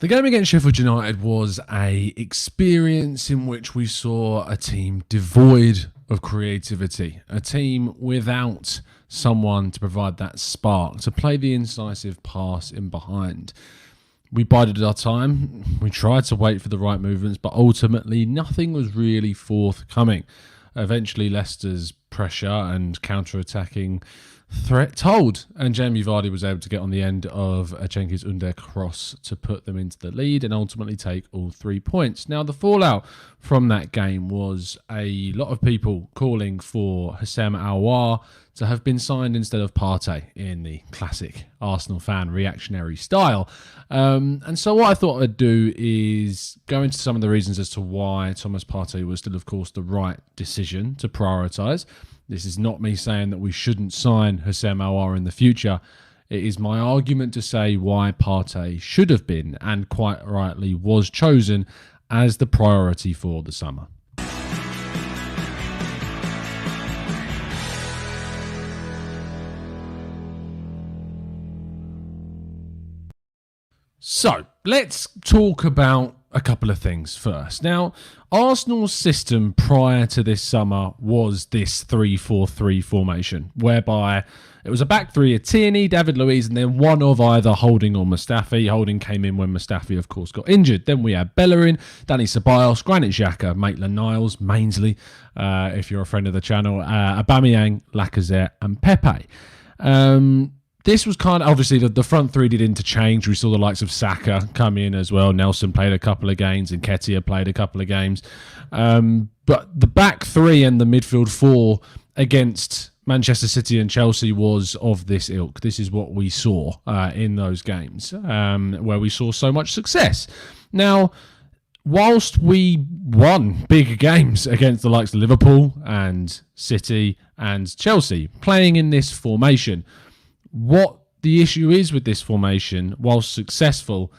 The game against Sheffield United was an experience in which we saw a team devoid of creativity, a team without someone to provide that spark, to play the incisive pass in behind. We bided our time, we tried to wait for the right movements, but ultimately nothing was really forthcoming. Eventually Leicester's pressure and counter-attacking threat told, and Jamie Vardy was able to get on the end of a Cengiz Under cross to put them into the lead and ultimately take all 3 points. Now, the fallout from that game was a lot of people calling for Houssem Aouar to have been signed instead of Partey in the classic Arsenal fan reactionary style. And so what I thought I'd do is go into some of the reasons as to why Thomas Partey was still, of course, the right decision to prioritise. This is not me saying that we shouldn't sign Houssem Aouar in the future. It is my argument to say why Partey should have been, and quite rightly was chosen, as the priority for the summer. So, let's talk about a couple of things first. Now, Arsenal's system prior to this summer was this 3-4-3 formation, whereby it was a back three of Tierney, David Luiz, and then one of either Holding or Mustafi. Holding came in when Mustafi, of course, got injured. Then we had Bellerin, Danny Ceballos, Granit Xhaka, Maitland-Niles, Mainsley, if you're a friend of the channel, Aubameyang, Lacazette, and Pepe. This was kind of, obviously, the front three did interchange. We saw the likes of Saka come in as well. Nelson played a couple of games and Nketiah played a couple of games. But the back three and the midfield four against Manchester City and Chelsea was of this ilk. This is what we saw in those games, where we saw so much success. Now, whilst we won big games against the likes of Liverpool and City and Chelsea, playing in this formation, what the issue is with this formation, whilst successful,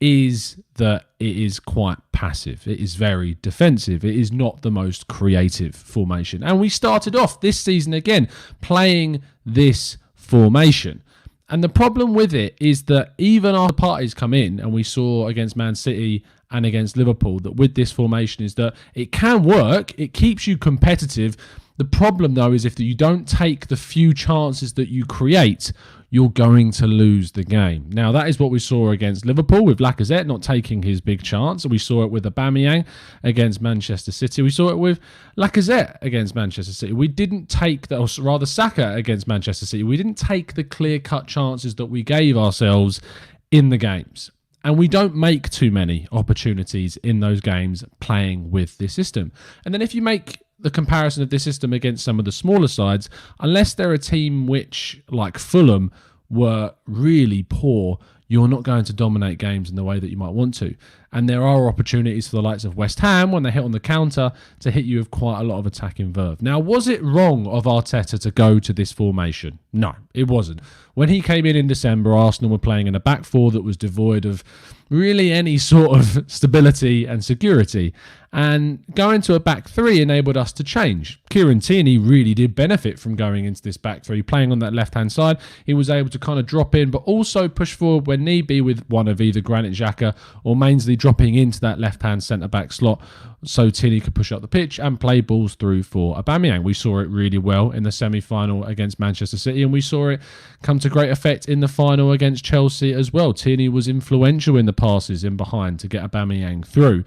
is that it is quite passive. It is very defensive. It is not the most creative formation. And we started off this season again playing this formation. And the problem with it is that even after Partey's come in, and we saw against Man City and against Liverpool, that with this formation is that it can work. It keeps you competitive. The problem, though, is if you don't take the few chances that you create, you're going to lose the game. Now, that is what we saw against Liverpool with Lacazette not taking his big chance. We saw it with Aubameyang against Manchester City. We saw it with Lacazette against Manchester City. We didn't take, or rather Saka against Manchester City. We didn't take the clear-cut chances that we gave ourselves in the games. And we don't make too many opportunities in those games playing with this system. And then if you make the comparison of this system against some of the smaller sides, unless they're a team which, like Fulham, were really poor, you're not going to dominate games in the way that you might want to. And there are opportunities for the likes of West Ham, when they hit on the counter, to hit you with quite a lot of attacking verve. Now, was it wrong of Arteta to go to this formation? No, it wasn't. When he came in December, Arsenal were playing in a back four that was devoid of really any sort of stability and security. And going to a back three enabled us to change. Kieran Tierney really did benefit from going into this back three. Playing on that left-hand side, he was able to kind of drop in, but also push forward when need be with one of either Granit Xhaka or Mainsley dropping into that left-hand centre-back slot so Tierney could push up the pitch and play balls through for Aubameyang. We saw it really well in the semi-final against Manchester City, and we saw it come to great effect in the final against Chelsea as well. Tierney was influential in the passes in behind to get Aubameyang through.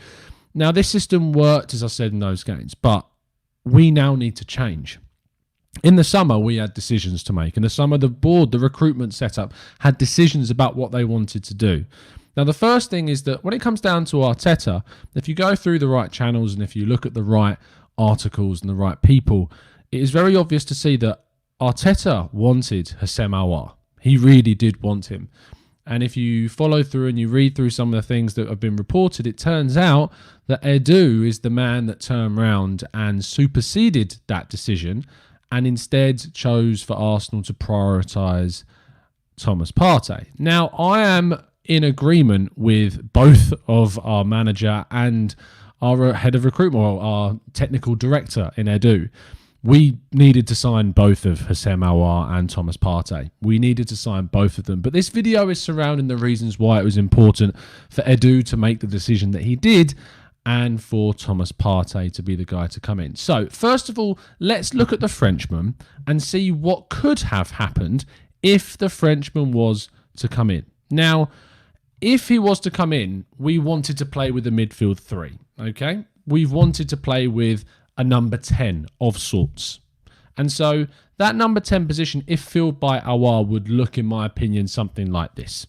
Now, this system worked, as I said, in those games, but we now need to change. In the summer, we had decisions to make. In the summer, the board, the recruitment setup, had decisions about what they wanted to do. Now, the first thing is that when it comes down to Arteta, if you go through the right channels and if you look at the right articles and the right people, it is very obvious to see that Arteta wanted Houssem Aouar. He really did want him. And if you follow through and you read through some of the things that have been reported, it turns out that Edu is the man that turned round and superseded that decision and instead chose for Arsenal to prioritise Thomas Partey. Now, I am in agreement with both of our manager and our head of recruitment, or our technical director in Edu. We needed to sign both of Houssem Aouar and Thomas Partey. We needed to sign both of them. But this video is surrounding the reasons why it was important for Edu to make the decision that he did and for Thomas Partey to be the guy to come in. So, first of all, let's look at the Frenchman and see what could have happened if the Frenchman was to come in. Now, if he was to come in, we wanted to play with a midfield three, okay? We've wanted to play with a number 10 of sorts. And so that number 10 position, if filled by Aouar, would look, in my opinion, something like this.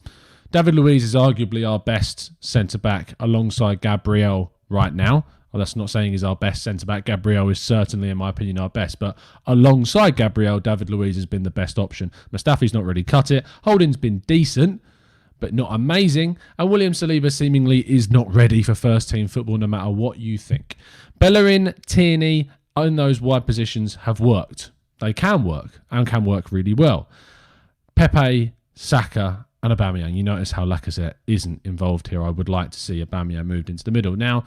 David Luiz is arguably our best centre-back alongside Gabriel right now. Well, that's not saying he's our best centre-back. Gabriel is certainly, in my opinion, our best. But alongside Gabriel, David Luiz has been the best option. Mustafi's not really cut it. Holding's been decent, but not amazing. And William Saliba seemingly is not ready for first-team football, no matter what you think. Bellerin, Tierney, in those wide positions have worked. They can work, and can work really well. Pepe, Saka, and Aubameyang. You notice how Lacazette isn't involved here. I would like to see Aubameyang moved into the middle. Now,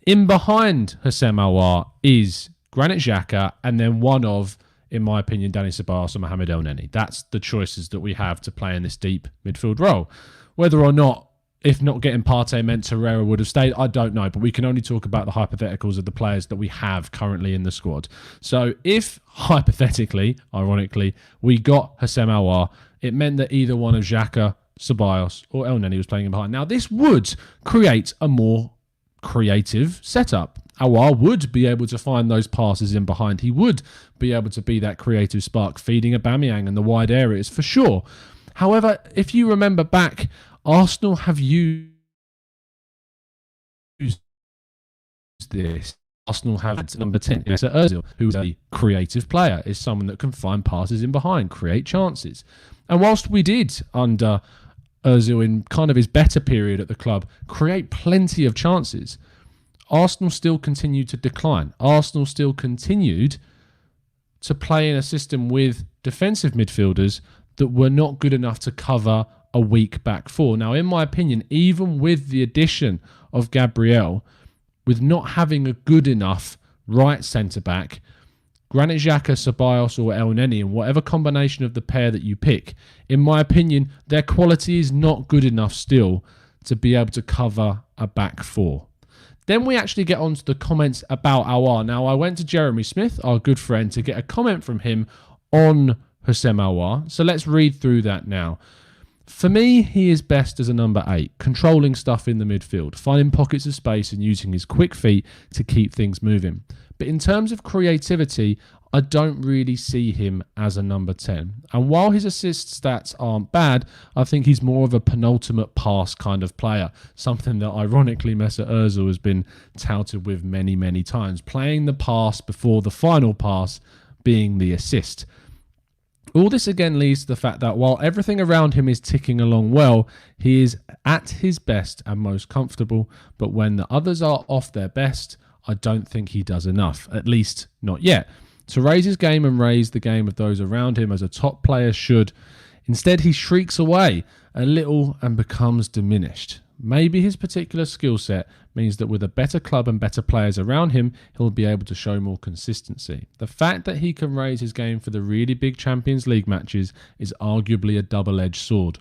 in behind Houssem Aouar is Granit Xhaka, and then one of, in my opinion, Dani Ceballos or Mohamed Elneny. That's the choices that we have to play in this deep midfield role. Whether or not, if not getting Partey meant Torreira would have stayed, I don't know. But we can only talk about the hypotheticals of the players that we have currently in the squad. So if, hypothetically, ironically, we got Houssem Aouar, it meant that either one of Xhaka, Ceballos or Elneny was playing in behind. Now, this would create a more creative setup. Aouar would be able to find those passes in behind. He would be able to be that creative spark, feeding Aubameyang in the wide areas for sure. However, if you remember back, Arsenal have used this. Arsenal have number 10, Ozil, who's a creative player, is someone that can find passes in behind, create chances. And whilst we did, under Ozil in kind of his better period at the club, create plenty of chances, Arsenal still continued to decline. Arsenal still continued to play in a system with defensive midfielders that were not good enough to cover a weak back four. Now, in my opinion, even with the addition of Gabriel, with not having a good enough right centre-back, Granit Xhaka, Ceballos or Elneny, and whatever combination of the pair that you pick, in my opinion, their quality is not good enough still to be able to cover a back four. Then we actually get on to the comments about Aouar. Now, I went to Jeremy Smith, our good friend, to get a comment from him on Houssem Aouar. So let's read through that now. For me, he is best as a number 8, controlling stuff in the midfield, finding pockets of space and using his quick feet to keep things moving. But in terms of creativity, I don't really see him as a number 10. And while his assist stats aren't bad, I think he's more of a penultimate pass kind of player, something that ironically Mesut Ozil has been touted with many, many times, playing the pass before the final pass being the assist. All this again leads to the fact that while everything around him is ticking along well, he is at his best and most comfortable, but when the others are off their best, I don't think he does enough, at least not yet, to raise his game and raise the game of those around him as a top player should. Instead, he shrieks away a little and becomes diminished. Maybe his particular skill set means that with a better club and better players around him, he'll be able to show more consistency. The fact that he can raise his game for the really big Champions League matches is arguably a double-edged sword.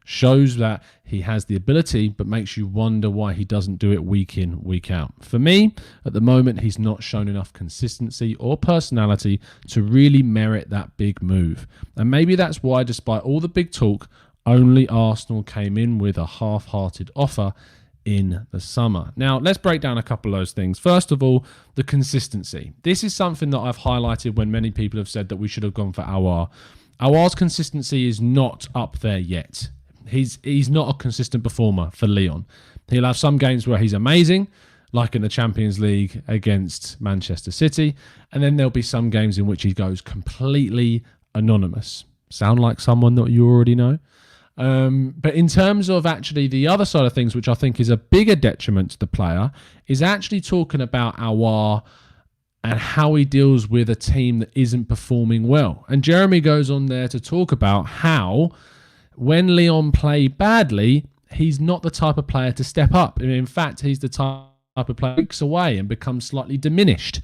Shows that he has the ability, but makes you wonder why he doesn't do it week in, week out. For me, at the moment, he's not shown enough consistency or personality to really merit that big move. And maybe that's why, despite all the big talk, only Arsenal came in with a half-hearted offer in the summer. Now, let's break down a couple of those things. First of all, the consistency. This is something that I've highlighted when many people have said that we should have gone for Aouar. Aouar's consistency is not up there yet. He's not a consistent performer for Lyon. He'll have some games where he's amazing, like in the Champions League against Manchester City, and then there'll be some games in which he goes completely anonymous. Sound like someone that you already know? But in terms of actually the other side of things, which I think is a bigger detriment to the player, is actually talking about Aouar and how he deals with a team that isn't performing well. And Jeremy goes on there to talk about how when Lyon play badly, he's not the type of player to step up. In fact, he's the type of player who breaks away and becomes slightly diminished.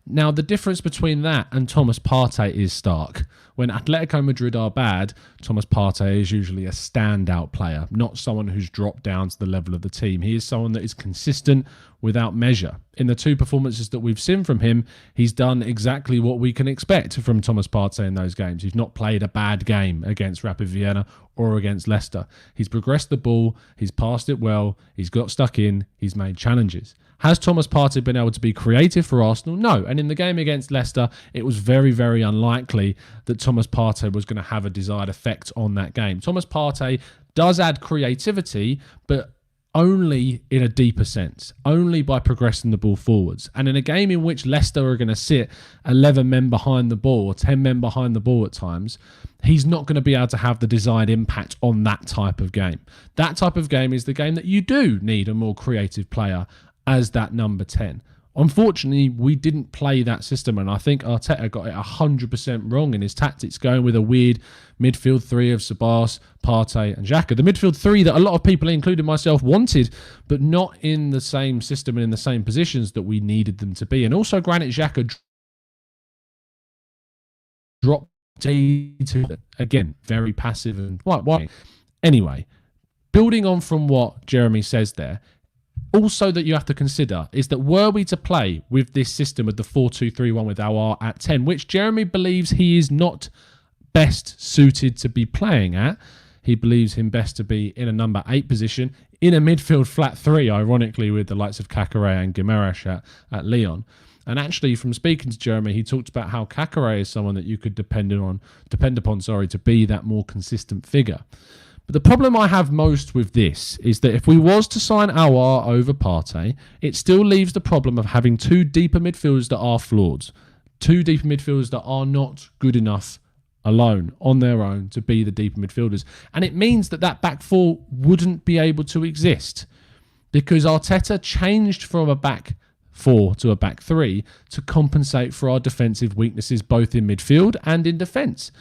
Now, the difference between that and Thomas Partey is stark. When Atletico Madrid are bad, Thomas Partey is usually a standout player, not someone who's dropped down to the level of the team. He is someone that is consistent without measure. In the 2 performances that we've seen from him, he's done exactly what we can expect from Thomas Partey in those games. He's not played a bad game against Rapid Vienna or against Leicester. He's progressed the ball, he's passed it well, he's got stuck in, he's made challenges. Has Thomas Partey been able to be creative for Arsenal? No. And in the game against Leicester, it was very, very unlikely that Thomas Partey was going to have a desired effect on that game. Thomas Partey does add creativity, but only in a deeper sense, only by progressing the ball forwards. And in a game in which Leicester are going to sit 11 men behind the ball or 10 men behind the ball at times, he's not going to be able to have the desired impact on that type of game. That type of game is the game that you do need a more creative player as that number 10. Unfortunately, we didn't play that system, and I think Arteta got it 100% wrong in his tactics, going with a weird midfield 3 of Sabas, Partey and Xhaka. The midfield 3 that a lot of people, including myself, wanted, but not in the same system and in the same positions that we needed them to be. And also Granit Xhaka dropped to, again, very passive and why? Anyway, building on from what Jeremy says there, also that you have to consider is that were we to play with this system with the 4-2-3-1 with Aouar at 10, which Jeremy believes he is not best suited to be playing at, he believes him best to be in a number 8 position, in a midfield flat 3, ironically, with the likes of Kakare and Guimaraes at Lyon. And actually, from speaking to Jeremy, he talked about how Kakare is someone that you could depend upon, to be that more consistent figure. But the problem I have most with this is that if we was to sign Aouar over Partey, it still leaves the problem of having 2 deeper midfielders that are flawed. 2 deeper midfielders that are not good enough alone, on their own, to be the deeper midfielders. And it means that that back 4 wouldn't be able to exist, because Arteta changed from a back 4 to a back 3 to compensate for our defensive weaknesses both in midfield and in defence.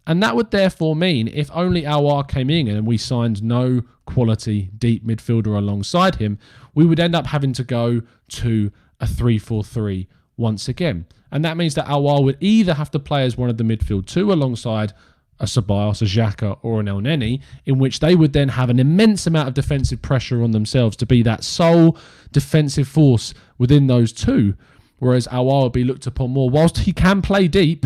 And that would therefore mean if only Aouar came in and we signed no quality deep midfielder alongside him, we would end up having to go to a 3-4-3 once again. And that means that Aouar would either have to play as one of the midfield 2 alongside a Ceballos, a Xhaka or an El Neni, in which they would then have an immense amount of defensive pressure on themselves to be that sole defensive force within those 2. Whereas Aouar would be looked upon more, whilst he can play deep,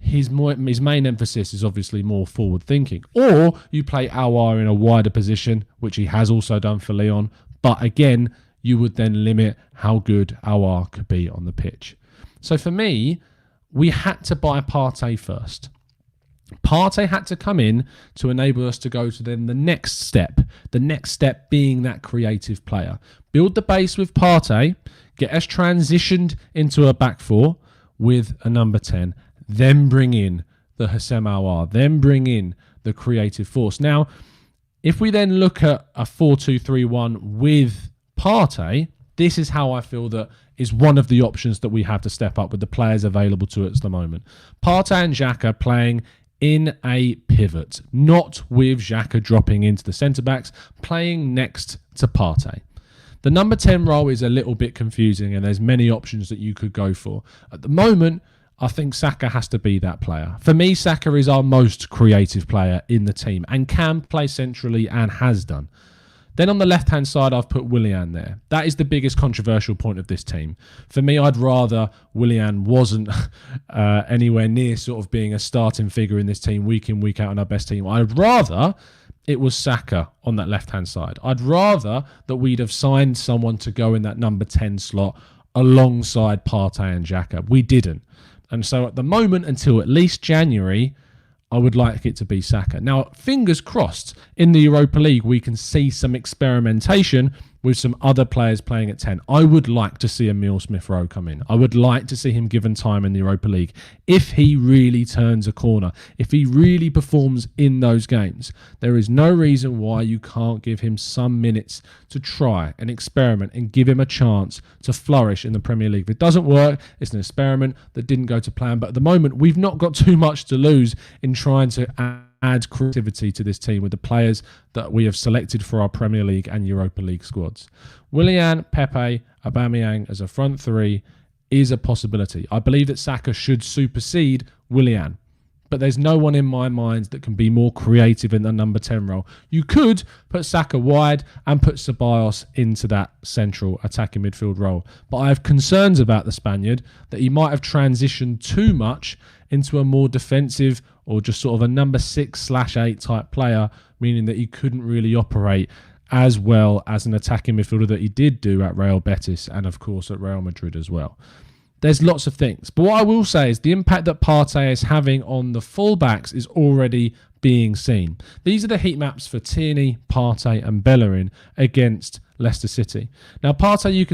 his main emphasis is obviously more forward thinking. Or you play Aouar in a wider position, which he has also done for Lyon. But again, you would then limit how good Aouar could be on the pitch. So for me, we had to buy Partey first. Partey had to come in to enable us to go to then the next step. The next step being that creative player. Build the base with Partey, get us transitioned into a back 4 with a number 10. Then bring in the Houssem Aouar, then bring in the creative force. Now, if we then look at a 4-2-3-1 with Partey, this is how I feel that is one of the options that we have to step up with the players available to us at the moment. Partey and Xhaka playing in a pivot, not with Xhaka dropping into the centre-backs, playing next to Partey. The number 10 role is a little bit confusing and there's many options that you could go for. At the moment, I think Saka has to be that player. For me, Saka is our most creative player in the team and can play centrally and has done. Then on the left-hand side, I've put Willian there. That is the biggest controversial point of this team. For me, I'd rather Willian wasn't anywhere near sort of being a starting figure in this team week in, week out on our best team. I'd rather it was Saka on that left-hand side. I'd rather that we'd have signed someone to go in that number 10 slot alongside Partey and Xhaka. We didn't. And so at the moment, until at least January, I would like it to be Saka. Now, fingers crossed, in the Europa League, we can see some experimentation with some other players playing at 10. I would like to see Emile Smith-Rowe come in. I would like to see him given time in the Europa League. If he really turns a corner, if he really performs in those games, there is no reason why you can't give him some minutes to try and experiment and give him a chance to flourish in the Premier League. If it doesn't work, it's an experiment that didn't go to plan. But at the moment, we've not got too much to lose in trying to add creativity to this team with the players that we have selected for our Premier League and Europa League squads. Willian, Pepe, Aubameyang as a front 3 is a possibility. I believe that Saka should supersede Willian. But there's no one in my mind that can be more creative in the number 10 role. You could put Saka wide and put Ceballos into that central attacking midfield role. But I have concerns about the Spaniard that he might have transitioned too much into a more defensive or just sort of a number 6/8 type player, meaning that he couldn't really operate as well as an attacking midfielder that he did do at Real Betis and, of course, at Real Madrid as well. There's lots of things. But what I will say is the impact that Partey is having on the fullbacks is already being seen. These are the heat maps for Tierney, Partey and Bellerin against Leicester City. Now, Partey, you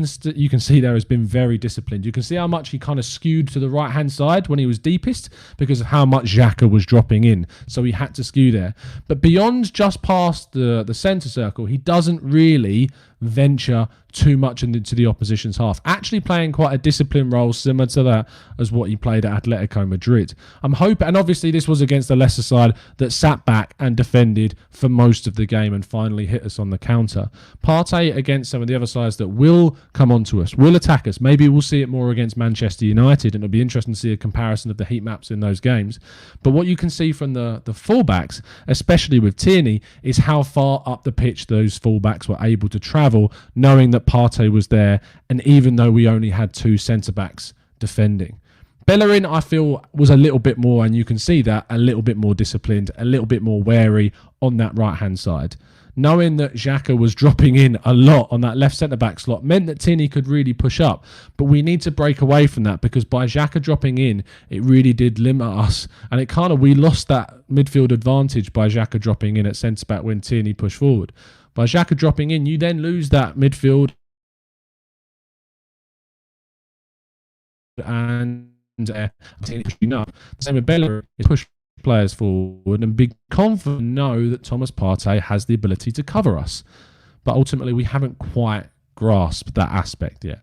can see there has been very disciplined. You can see how much he kind of skewed to the right-hand side when he was deepest because of how much Xhaka was dropping in. So he had to skew there. But beyond just past the centre circle, he doesn't really venture too much into the opposition's half. Actually playing quite a disciplined role similar to that as what he played at Atletico Madrid. I'm hoping, and obviously this was against the Leicester side that sat back and defended for most of the game and finally hit us on the counter. Partey against some of the other sides that will come onto us, will attack us. Maybe we'll see it more against Manchester United, and it'll be interesting to see a comparison of the heat maps in those games. But what you can see from the fullbacks, especially with Tierney, is how far up the pitch those fullbacks were able to travel, knowing that Partey was there, and even though we only had two centre-backs defending. Bellerin, I feel, was a little bit more, and you can see that, a little bit more disciplined, a little bit more wary on that right-hand side. Knowing that Xhaka was dropping in a lot on that left centre-back slot meant that Tierney could really push up. But we need to break away from that because by Xhaka dropping in, it really did limit us. And we lost that midfield advantage by Xhaka dropping in at centre-back when Tierney pushed forward. By Xhaka dropping in, you then lose that midfield and pushing up. Same with Bellerin, is push players forward and be confident, know that Thomas Partey has the ability to cover us. But ultimately, we haven't quite grasped that aspect yet.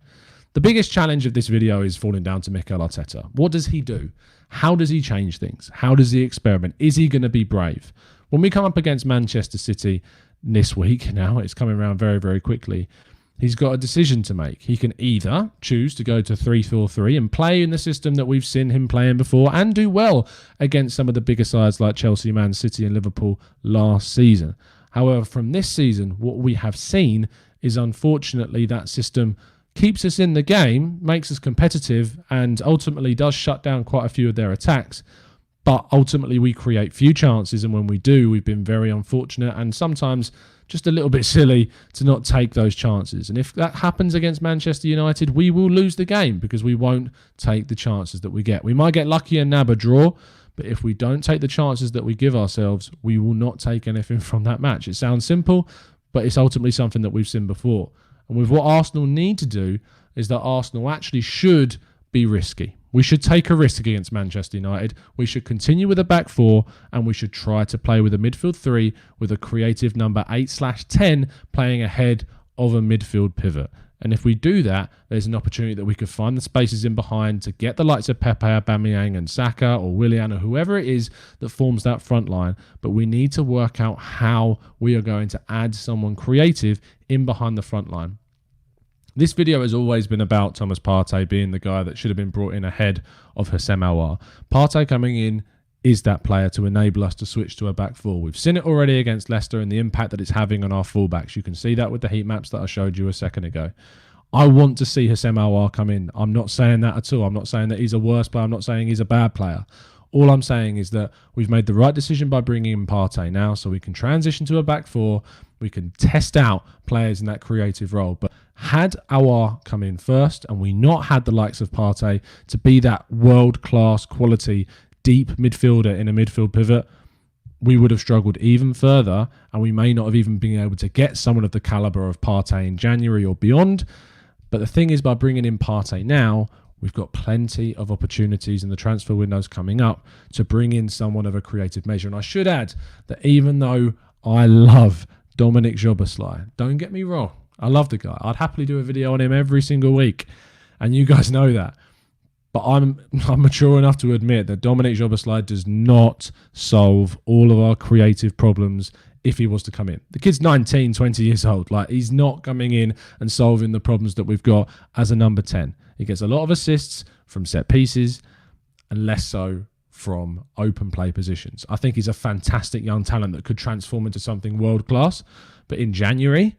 The biggest challenge of this video is falling down to Mikel Arteta. What does he do? How does he change things? How does he experiment? Is he going to be brave? When we come up against Manchester City this week, now it's coming around very, very quickly, he's got a decision to make. He can either choose to go to 3-4-3 and play in the system that we've seen him playing before and do well against some of the bigger sides like Chelsea, Man City and Liverpool last season. However, from this season, what we have seen is unfortunately that system keeps us in the game, makes us competitive and ultimately does shut down quite a few of their attacks. But ultimately we create few chances, and when we do, we've been very unfortunate and sometimes just a little bit silly to not take those chances. And if that happens against Manchester United, we will lose the game because we won't take the chances that we get. We might get lucky and nab a draw, but if we don't take the chances that we give ourselves, we will not take anything from that match. It sounds simple, but it's ultimately something that we've seen before. And with what Arsenal need to do is that Arsenal actually should be risky. We should take a risk against Manchester United. We should continue with a back four and we should try to play with a midfield three with a creative number 8/10 playing ahead of a midfield pivot. And if we do that, there's an opportunity that we could find the spaces in behind to get the likes of Pepe, Aubameyang and Saka or Willian or whoever it is that forms that front line. But we need to work out how we are going to add someone creative in behind the front line. This video has always been about Thomas Partey being the guy that should have been brought in ahead of Aouar. Partey coming in is that player to enable us to switch to a back four. We've seen it already against Leicester and the impact that it's having on our fullbacks. You can see that with the heat maps that I showed you a second ago. I want to see Aouar come in. I'm not saying that at all. I'm not saying that he's a worse player. I'm not saying he's a bad player. All I'm saying is that we've made the right decision by bringing in Partey now so we can transition to a back four. We can test out players in that creative role. But had Aouar come in first and we not had the likes of Partey to be that world-class quality deep midfielder in a midfield pivot, we would have struggled even further and we may not have even been able to get someone of the calibre of Partey in January or beyond. But the thing is, by bringing in Partey now, we've got plenty of opportunities in the transfer windows coming up to bring in someone of a creative measure. And I should add that even though I love Dominic Szoboszlai, don't get me wrong, I love the guy. I'd happily do a video on him every single week. And you guys know that. But I'm mature enough to admit that Dominic Szoboszlai does not solve all of our creative problems if he was to come in. The kid's 19, 20 years old. Like, he's not coming in and solving the problems that we've got as a number 10. He gets a lot of assists from set pieces and less so from open play positions. I think he's a fantastic young talent that could transform into something world class. But in January,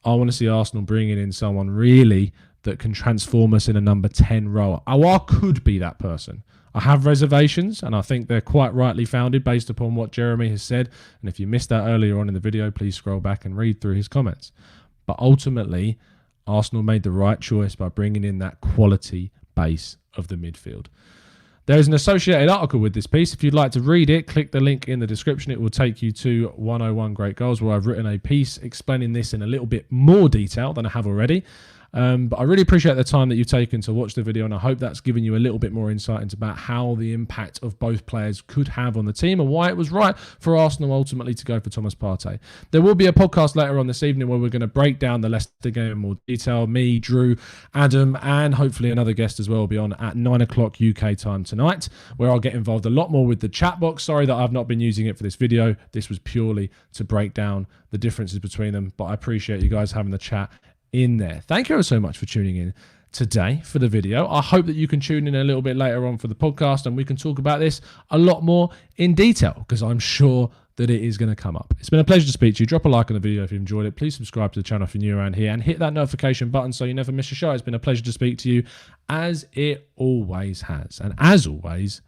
I want to see Arsenal bringing in someone really that can transform us in a number 10 role. Aouar could be that person. I have reservations, and I think they're quite rightly founded based upon what Jeremy has said. And if you missed that earlier on in the video, please scroll back and read through his comments. But ultimately, Arsenal made the right choice by bringing in that quality base of the midfield. There is an associated article with this piece. If you'd like to read it, click the link in the description. It will take you to 101 Great Goals, where I've written a piece explaining this in a little bit more detail than I have already. But I really appreciate the time that you've taken to watch the video, and I hope that's given you a little bit more insight into about how the impact of both players could have on the team and why it was right for Arsenal ultimately to go for Thomas Partey. There will be a podcast later on this evening where we're going to break down the Leicester game in more detail. Me, Drew, Adam, and hopefully another guest as well will be on at 9 o'clock UK time tonight, where I'll get involved a lot more with the chat box. Sorry that I've not been using it for this video. This was purely to break down the differences between them, but I appreciate you guys having the chat in there. Thank you so much for tuning in today for the video. I hope that you can tune in a little bit later on for the podcast and we can talk about this a lot more in detail, because I'm sure that it is going to come up. It's been a pleasure to speak to you. Drop a like on the video if you enjoyed it. Please subscribe to the channel if you're new around here and hit that notification button so you never miss a show. It's been a pleasure to speak to you, as it always has. And as always,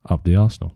up the Arsenal.